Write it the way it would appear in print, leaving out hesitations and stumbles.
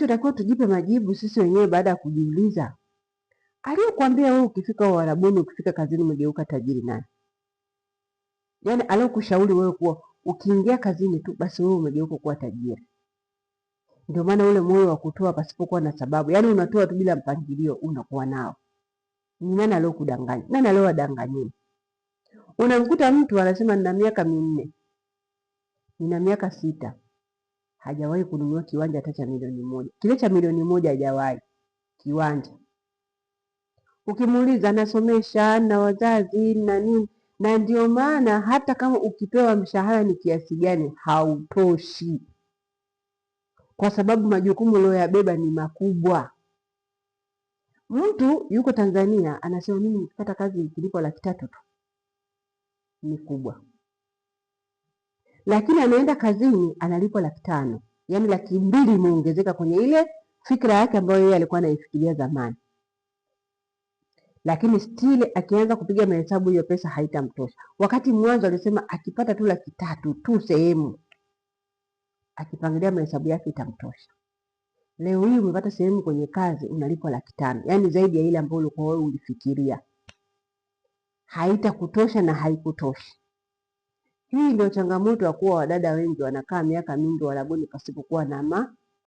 tunatakiwa tujipe majibu sisi wenyewe baada ya kujiuliza. Aliyokuambia wewe ukifika Uarabuni, ukifika kazini umegeuka tajiri nani? Yaani aliyokushauri wewe kuwa ukiingia kazini tu basi wewe umegeuka kuwa tajiri. Ndio maana ule moyo wa kutoa pasipokuwa na sababu, yaani unatoa tu bila mpangilio unakuwa nao. Ni nani aliyokudanganya? Nani aliyowadanganyeni? Unamkuta mtu anasema nina miaka 4, nina miaka 6, hajawahi kununua kiwanja hata cha milioni 1. Kile cha milioni 1 hajawahi kiwanja. Ukimuuliza anasomesha na wazazi na nini, na ndio maana hata kama ukipewa mshahara ni kiasi gani hautoshi, kwa sababu majukumu uliyoyabeba ni makubwa. Mtu yuko Tanzania anasema mimi nikipata kazi nikilipwa 300,000 tu ni kubwa, lakini anaenda kazini analipwa 500,000, yaani 200,000 imeongezeka kwenye ile fikra yake ambayo yeye alikuwa anaifikiria zamani. Lakini still akianza kupiga mahesabu hiyo pesa haitamtosha. Wakati mwanzo alisema akipata tu 300,000 tu sehemu, akipangilia mahesabu yake itamtosha. Leo hii umepata sehemu kwenye kazi unalipwa 500,000, yaani zaidi ya ile ambayo ulikuwa wewe ulifikiria. Haitakutosha na haikutoshi. Hii ndio changamoto ya kuwa wadada wengi wanakaa miaka mingi Uarabuni pasipokuwa na